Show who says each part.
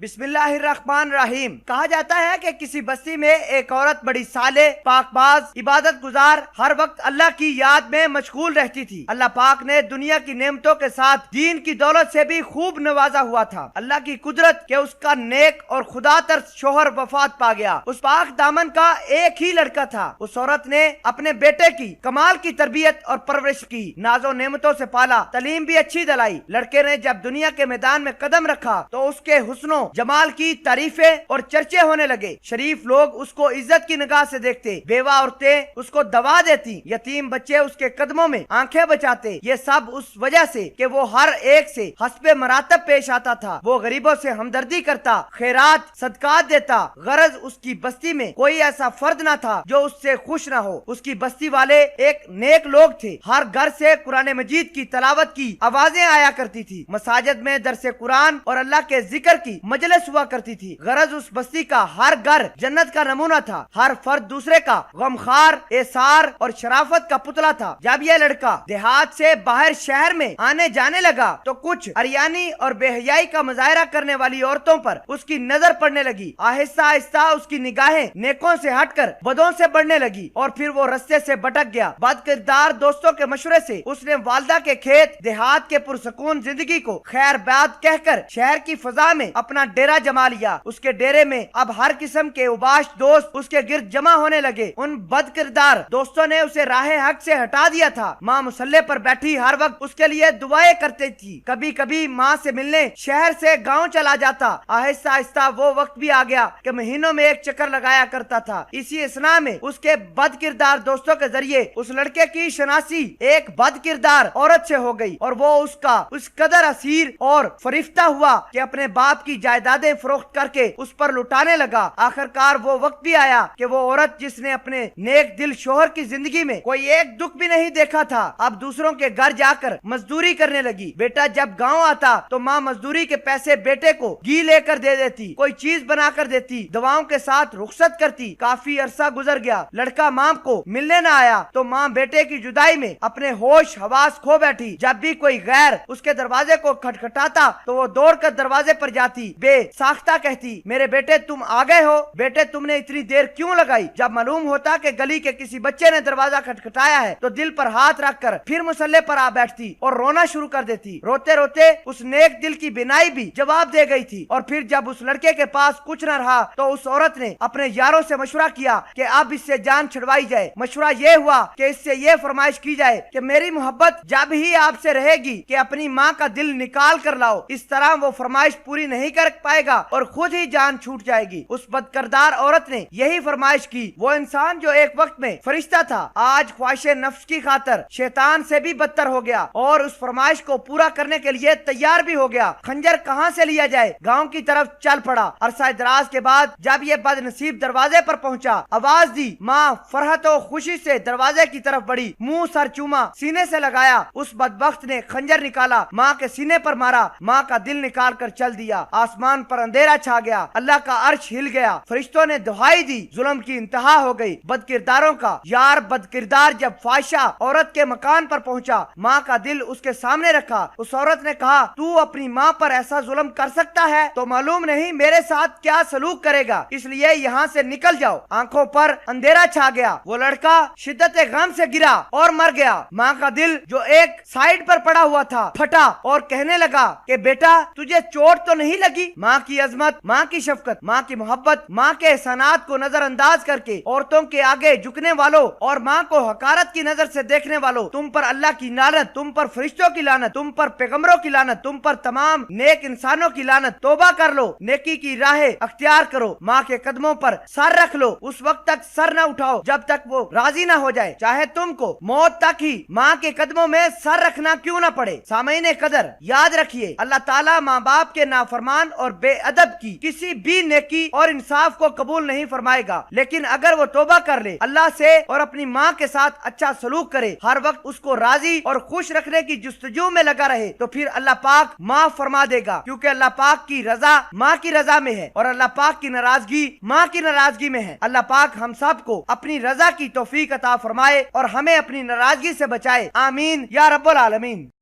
Speaker 1: بسم اللہ الرحمن الرحیم۔ کہا جاتا ہے کہ کسی بستی میں ایک عورت بڑی صالح، پاک باز، عبادت گزار، ہر وقت اللہ کی یاد میں مشغول رہتی تھی۔ اللہ پاک نے دنیا کی نعمتوں کے ساتھ دین کی دولت سے بھی خوب نوازا ہوا تھا۔ اللہ کی قدرت کہ اس کا نیک اور خدا ترس شوہر وفات پا گیا۔ اس پاک دامن کا ایک ہی لڑکا تھا۔ اس عورت نے اپنے بیٹے کی کمال کی تربیت اور پرورش کی، ناز و نعمتوں سے پالا، تعلیم بھی اچھی دلائی۔ لڑکے نے جب دنیا کے میدان میں قدم رکھا تو اس کے حسن و جمال کی تعریفیں اور چرچے ہونے لگے۔ شریف لوگ اس کو عزت کی نگاہ سے دیکھتے، بیوہ عورتیں اس کو دوا دیتی، یتیم بچے اس کے قدموں میں آنکھیں بچاتے۔ یہ سب اس وجہ سے کہ وہ ہر ایک سے حسب مراتب پیش آتا تھا۔ وہ غریبوں سے ہمدردی کرتا، خیرات صدقات دیتا۔ غرض اس کی بستی میں کوئی ایسا فرد نہ تھا جو اس سے خوش نہ ہو۔ اس کی بستی والے ایک نیک لوگ تھے۔ ہر گھر سے قرآن مجید کی تلاوت کی آوازیں آیا کرتی تھی۔ مساجد میں درس قرآن اور اللہ کے ذکر کی مجلس ہوا کرتی تھی۔ غرض اس بستی کا ہر گھر جنت کا نمونہ تھا۔ ہر فرد دوسرے کا غمخوار، ایثار اور شرافت کا پتلا تھا۔ جب یہ لڑکا دیہات سے باہر شہر میں آنے جانے لگا تو کچھ عریانی اور بے حیائی کا مظاہرہ کرنے والی عورتوں پر اس کی نظر پڑنے لگی۔ آہستہ آہستہ اس کی نگاہیں نیکوں سے ہٹ کر بدوں سے بڑھنے لگی اور پھر وہ رستے سے بھٹک گیا۔ بد کردار دوستوں کے مشورے سے اس نے والدہ کے کھیت دیہات کے پرسکون زندگی کو خیر باد کہہ کر شہر کی فضا میں اپنا ڈیرا جما لیا۔ اس کے ڈیرے میں اب ہر قسم کے اوباش دوست اس کے گرد جمع ہونے لگے۔ ان بد کردار دوستوں نے اسے راہ حق سے ہٹا دیا تھا۔ ماں مصلے پر بیٹھی ہر وقت اس کے لیے دعائیں کرتی تھی۔ کبھی کبھی ماں سے ملنے شہر سے گاؤں چلا جاتا۔ آہستہ آہستہ وہ وقت بھی آ گیا کہ مہینوں میں ایک چکر لگایا کرتا تھا۔ اسی اثنا میں اس کے بد کردار دوستوں کے ذریعے اس لڑکے کی شناسی ایک بد کردار عورت سے ہو گئی اور وہ اس کا اس قدر اسیر اور فریفتہ ہوا کہ اپنے باپ کی جائیدادیں فروخت کر کے اس پر لٹانے لگا۔ آخرکار وہ وقت بھی آیا کہ وہ عورت جس نے اپنے نیک دل شوہر کی زندگی میں کوئی ایک دکھ بھی نہیں دیکھا تھا، اب دوسروں کے گھر جا کر مزدوری کرنے لگی۔ بیٹا جب گاؤں آتا تو ماں مزدوری کے پیسے بیٹے کو گھی لے کر دے دیتی، کوئی چیز بنا کر دیتی، دواؤں کے ساتھ رخصت کرتی۔ کافی عرصہ گزر گیا، لڑکا ماں کو ملنے نہ آیا تو ماں بیٹے کی جدائی میں اپنے ہوش حواس کھو بیٹھی۔ جب بھی کوئی غیر اس کے دروازے کو کھٹکھٹاتا تو وہ دوڑ کر دروازے پر جاتی، بے ساختہ کہتی، میرے بیٹے تم آ گئے ہو؟ بیٹے تم نے اتنی دیر کیوں لگائی؟ جب معلوم ہوتا کہ گلی کے کسی بچے نے دروازہ کھٹکھٹایا ہے تو دل پر ہاتھ رکھ کر پھر مصلے پر آ بیٹھتی اور رونا شروع کر دیتی۔ روتے روتے اس نیک دل کی بینائی بھی جواب دے گئی تھی۔ اور پھر جب اس لڑکے کے پاس کچھ نہ رہا تو اس عورت نے اپنے یاروں سے مشورہ کیا کہ اب اس سے جان چھڑوائی جائے۔ مشورہ یہ ہوا کہ اس سے یہ فرمائش کی جائے کہ میری محبت جب ہی آپ سے رہے گی کہ اپنی ماں کا دل نکال کر لاؤ۔ اس طرح وہ فرمائش پوری نہیں کر پائے گا اور خود ہی جان چھوٹ جائے گی۔ اس بد کردار عورت نے یہی فرمائش کی۔ وہ انسان جو ایک وقت میں فرشتہ تھا آج خواہش نفس کی خاطر شیطان سے بھی بدتر ہو گیا اور اس فرمائش کو پورا کرنے کے لیے تیار بھی ہو گیا۔ خنجر کہاں سے لیا جائے؟ گاؤں کی طرف چل پڑا۔ عرصہ دراز کے بعد جب یہ بد نصیب دروازے پر پہنچا، آواز دی، ماں فرحت و خوشی سے دروازے کی طرف بڑھی، منہ سر چوما، سینے سے لگایا۔ اس بدبخت نے خنجر نکالا، ماں کے سینے پر مارا، ماں کا دل نکال کر چل دیا۔ آسمان پر اندھیرا چھا گیا، اللہ کا عرش ہل گیا، فرشتوں نے دہائی دی، ظلم کی انتہا ہو گئی۔ بد کرداروں کا یار بد کردار جب فاحشہ عورت کے مکان پر پہنچا، ماں کا دل اس کے سامنے رکھا۔ اس عورت نے کہا، تو اپنی ماں پر ایسا ظلم کر سکتا ہے تو معلوم نہیں میرے ساتھ کیا سلوک کرے گا، اس لیے یہاں سے نکل جاؤ۔ آنکھوں پر اندھیرا چھا گیا، وہ لڑکا شدت غم سے گرا اور مر گیا۔ ماں کا دل جو ایک سائیڈ پر پڑا ہوا تھا پھٹا اور کہنے لگا کہ بیٹا تجھے چوٹ تو نہیں لگی؟ ماں کی عظمت، ماں کی شفقت، ماں کی محبت، ماں کے احسانات کو نظر انداز کر کے عورتوں کے آگے جھکنے والوں اور ماں کو حقارت کی نظر سے دیکھنے والوں، تم پر اللہ کی لعنت، تم پر فرشتوں کی لعنت، تم پر پیغمبروں کی لعنت، تم پر تمام نیک انسانوں کی لعنت۔ توبہ کر لو، نیکی کی راہ اختیار کرو، ماں کے قدموں پر سر رکھ لو، اس وقت تک سر نہ اٹھاؤ جب تک وہ راضی نہ ہو جائے، چاہے تم کو موت تک ہی ماں کے قدموں میں سر رکھنا کیوں نہ پڑے۔ سامعین قدر، یاد رکھیے اللہ تعالیٰ ماں باپ کے نافرمان اور بے ادب کی کسی بھی نیکی اور انصاف کو قبول نہیں فرمائے گا، لیکن اگر وہ توبہ کر لے، اللہ سے اور اپنی ماں کے ساتھ اچھا سلوک کرے، ہر وقت اس کو راضی اور خوش رکھنے کی جستجو میں لگا رہے، تو پھر اللہ پاک معاف فرما دے گا، کیونکہ اللہ پاک کی رضا ماں کی رضا میں ہے اور اللہ پاک کی ناراضگی ماں کی ناراضگی میں ہے۔ اللہ پاک ہم سب کو اپنی رضا کی توفیق عطا فرمائے اور ہمیں اپنی ناراضگی سے بچائے، آمین یا رب العالمین۔